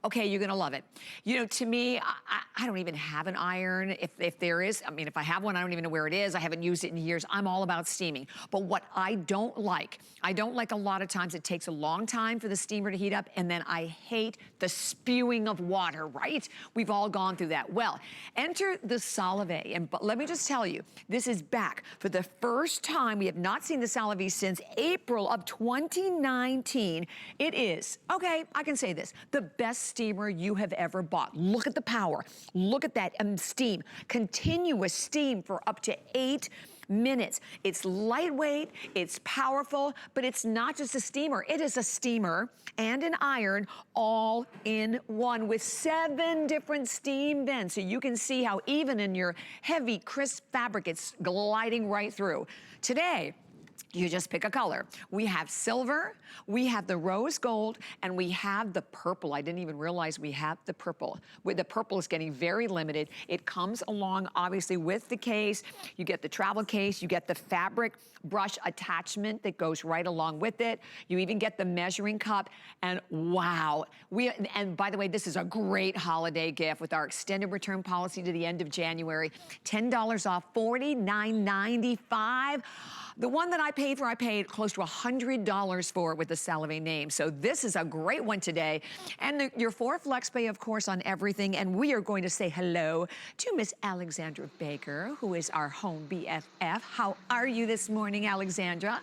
Okay, you're gonna love it. You know, to me, I don't even have an iron. If there is, I mean, if I have one, I don't even know where it is. I haven't used it in years. I'm all about steaming. But what I don't like a lot of times it takes a long time for the steamer to heat up, and then I hate the spewing of water, right? We've all gone through that. Well, enter the SALAV, and let me just tell you, this is back for the first time. We have not seen the SALAV since April of 2019. It is, okay, I can say this, the best steamer you have ever bought. Look at the power. Look at that steam. Continuous steam for up to 8 minutes. It's lightweight, it's powerful, but it's not just a steamer. It is a steamer and an iron all in one with 7 different steam vents. So you can see how even in your heavy, crisp fabric, it's gliding right through. Today, you just pick a color. We have silver, we have the rose gold, and we have the purple. I didn't even realize we have the purple. The purple is getting very limited. It comes along, obviously, with the case. You get the travel case, you get the fabric brush attachment that goes right along with it. You even get the measuring cup, and wow. And by the way, this is a great holiday gift with our extended return policy to the end of January. $10 off, $49.95. The one that I paid for, I paid close to $100 for it with the SALAV name. So this is a great one today. And your 4 flex pay, of course, on everything. And we are going to say hello to Miss Alexandra Baker, who is our home BFF. How are you this morning, Alexandra?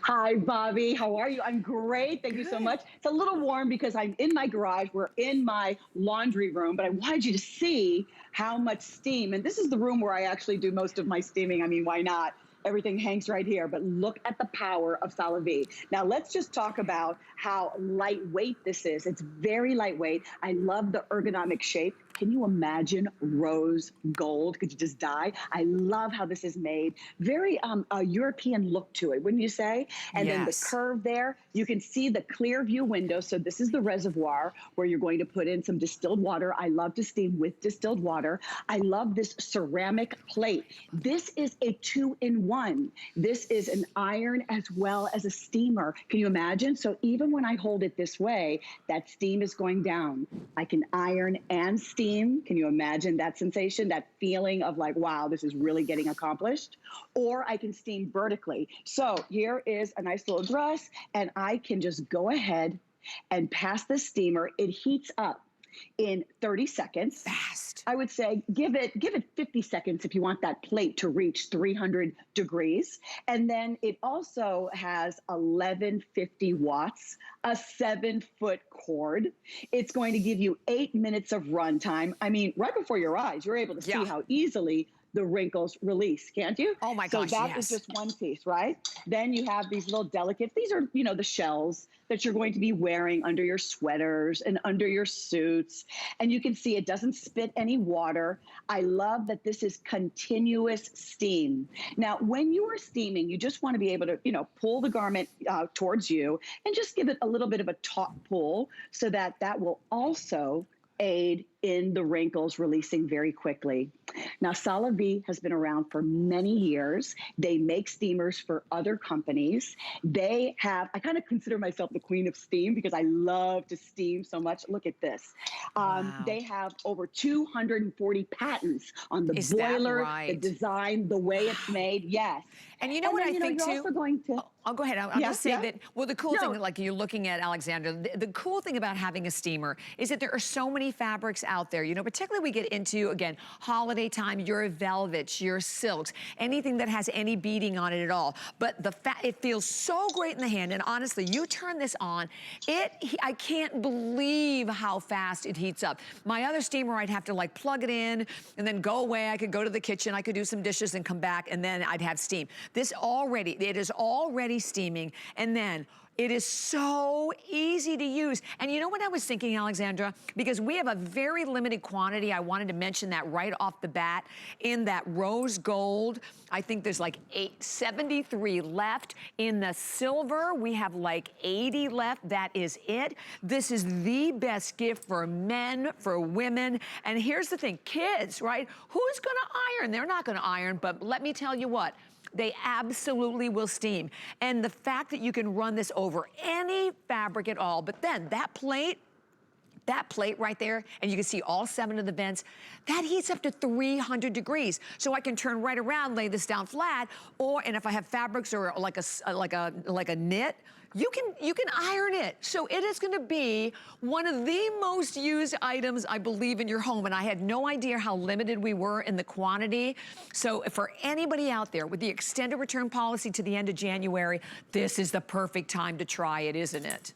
Hi, Bobby. How are you? I'm great. Thank you so much. It's a little warm because I'm in my garage. We're in my laundry room, but I wanted you to see how much steam. And this is the room where I actually do most of my steaming. I mean, why not? Everything hangs right here, but look at the power of SALAV. Now let's just talk about how lightweight this is. It's very lightweight. I love the ergonomic shape. Can you imagine rose gold? Could you just die? I love how this is made. Very a European look to it, wouldn't you say? And then the curve there, you can see the clear view window. So this is the reservoir where you're going to put in some distilled water. I love to steam with distilled water. I love this ceramic plate. This is a 2-in-1. This is an iron as well as a steamer. Can you imagine? So even when I hold it this way, that steam is going down. I can iron and steam. Can you imagine that sensation, that feeling of like, wow, this is really getting accomplished? Or I can steam vertically. So here is a nice little dress, and I can just go ahead and pass the steamer. It heats up in 30 seconds. Fast. I would say give it 50 seconds if you want that plate to reach 300 degrees. And then it also has 1150 watts, a 7-foot cord. It's going to give you 8 minutes of run time. I mean, right before your eyes, you're able to see how easily the wrinkles release, can't you? Oh my gosh, so that is just one piece, right? Then you have these little delicates. These are, you know, the shells that you're going to be wearing under your sweaters and under your suits. And you can see it doesn't spit any water. I love that this is continuous steam. Now, when you are steaming, you just want to be able to, you know, pull the garment towards you and just give it a little bit of a taut pull so that that will also aid in the wrinkles releasing very quickly. Now, SALAV has been around for many years. They make steamers for other companies. They have, I kind of consider myself the queen of steam because I love to steam so much. Look at this. They have over 240 patents on the boiler, the design, the way it's made. Yes. And you know what I think too? You're also going to... I'll go ahead. I'll just say that, well, the cool thing, like you're looking at, Alexandra, the cool thing about having a steamer is that there are so many fabrics out there, you know, particularly we get into, again, holiday time, your velvets, your silks, anything that has any beading on it at all. But it feels so great in the hand. And honestly, you turn this on, I can't believe how fast it heats up. My other steamer, I'd have to like plug it in and then go away. I could go to the kitchen, I could do some dishes and come back, and then I'd have steam. It is already steaming, and then it is so easy to use. And you know what I was thinking, Alexandra? Because we have a very limited quantity, I wanted to mention that right off the bat, in that rose gold. I think there's like 73 left. In the silver, we have like 80 left. That is it. This is the best gift for men, for women. And here's the thing, kids, right? Who's gonna iron? They're not gonna iron, but let me tell you what, they absolutely will steam. And the fact that you can run this over any fabric at all, but then that plate, that plate right there, and you can see all 7 of the vents, that heats up to 300 degrees. So I can turn right around, lay this down flat, and if I have fabrics or like a knit, you can iron it. So it is gonna be one of the most used items, I believe, in your home. And I had no idea how limited we were in the quantity. So for anybody out there with the extended return policy to the end of January, this is the perfect time to try it, isn't it?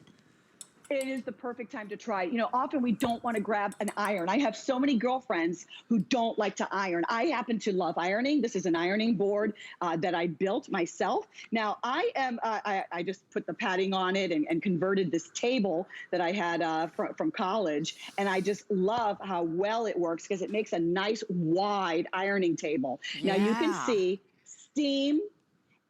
It is the perfect time to try. You know, often we don't want to grab an iron. I have so many girlfriends who don't like to iron. I happen to love ironing. This is an ironing board that I built myself. Now, I just put the padding on it and converted this table that I had from college. And I just love how well it works because it makes a nice wide ironing table. Yeah. Now, you can see steam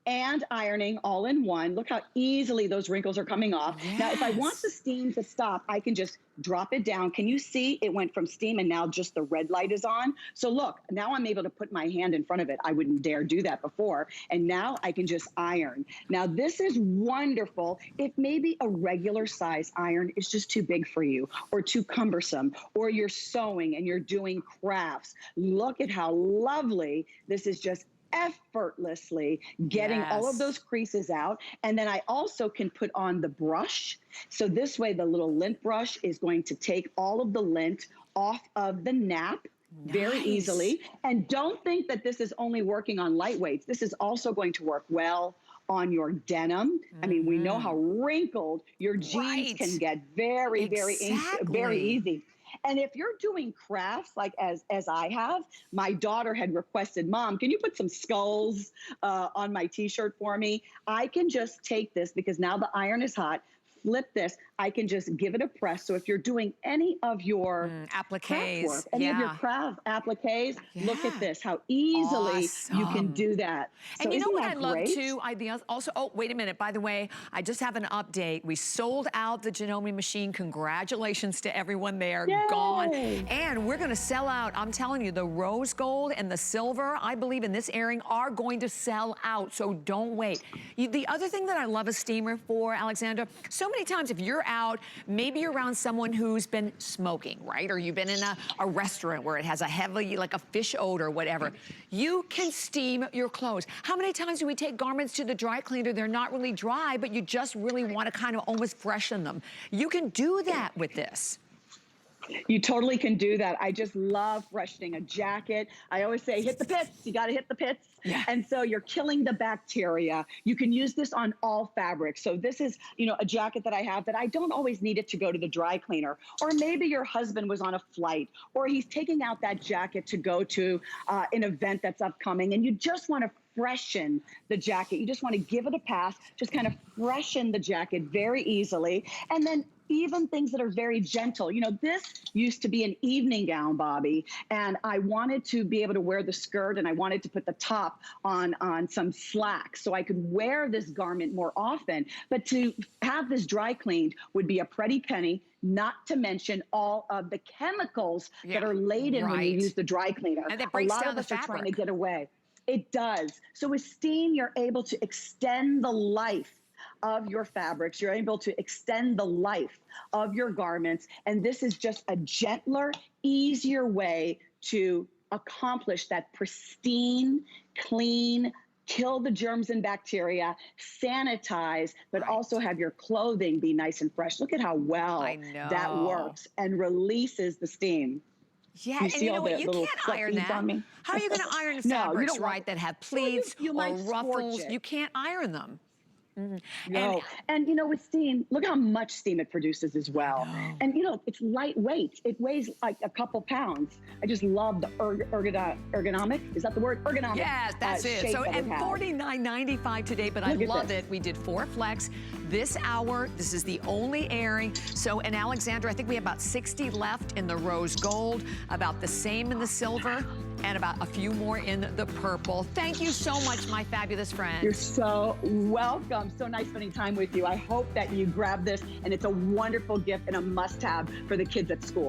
and ironing all in one. Look how easily those wrinkles are coming off. Yes. Now, if I want the steam to stop, I can just drop it down. Can you see it went from steam and now just the red light is on? So look, now I'm able to put my hand in front of it. I wouldn't dare do that before. And now I can just iron. Now, this is wonderful if maybe a regular size iron is just too big for you or too cumbersome, or you're sewing and you're doing crafts. Look at how lovely this is, just effortlessly getting all of those creases out. And then I also can put on the brush. So this way, the little lint brush is going to take all of the lint off of the nap very easily. And don't think that this is only working on lightweights. This is also going to work well on your denim. I mean, we know how wrinkled your jeans can get very easy. And if you're doing crafts like as I have, my daughter had requested, Mom, can you put some skulls on my t-shirt for me? I can just take this because now the iron is hot, flip this, I can just give it a press. So if you're doing any of your appliques, work, any of your craft appliques, look at this, how easily you can do that. And so you know what I great? love too? Oh, wait a minute. By the way, I just have an update. We sold out the Janome machine. Congratulations to everyone there. Yay! Gone. And we're going to sell out. I'm telling you, the rose gold and the silver, I believe in this airing, are going to sell out. So don't wait. The other thing that I love a steamer for, Alexandra, so many times if you're out, maybe you're around someone who's been smoking, right? Or you've been in a restaurant where it has a heavy, like a fish odor or whatever. You can steam your clothes. How many times do we take garments to the dry cleaner? They're not really dry, but you just really want to kind of almost freshen them. You can do that with this. You totally can do that. I just love freshening a jacket. I always say, hit the pits. You got to hit the pits. Yeah. And so you're killing the bacteria. You can use this on all fabrics. So this is, you know, a jacket that I have that I don't always need it to go to the dry cleaner. Or maybe your husband was on a flight, or he's taking out that jacket to go to an event that's upcoming, and you just want to freshen the jacket. You just want to give it a pass, just kind of freshen the jacket very easily. And then even things that are very gentle. You know, this used to be an evening gown, Bobby, and I wanted to be able to wear the skirt, and I wanted to put the top on some slacks so I could wear this garment more often. But to have this dry cleaned would be a pretty penny, not to mention all of the chemicals that are laden when you use the dry cleaner. And that breaks down down the fabric. Are trying to get away. It does. So with steam, you're able to extend the life of your fabrics. You're able to extend the life of your garments. And this is just a gentler, easier way to accomplish that pristine, clean, kill the germs and bacteria, sanitize, but also have your clothing be nice and fresh. Look at how well that works and releases the steam. Yeah, and you know what? You can't iron that. How are you going to iron fabrics, right, that have pleats or ruffles? You can't iron them. No, and you know, with steam, look how much steam it produces as well. And you know, it's lightweight. It weighs like a couple pounds. I just love the ergonomic. Is that the word? Ergonomic. Yes, that's it. So, and $49.95 today, but I love it. We did 4 flex this hour. This is the only airing. So, and Alexandra, I think we have about 60 left in the rose gold, about the same in the silver, and about a few more in the purple. Thank you so much, my fabulous friend. You're so welcome. So nice spending time with you. I hope that you grab this, and it's a wonderful gift and a must-have for the kids at school.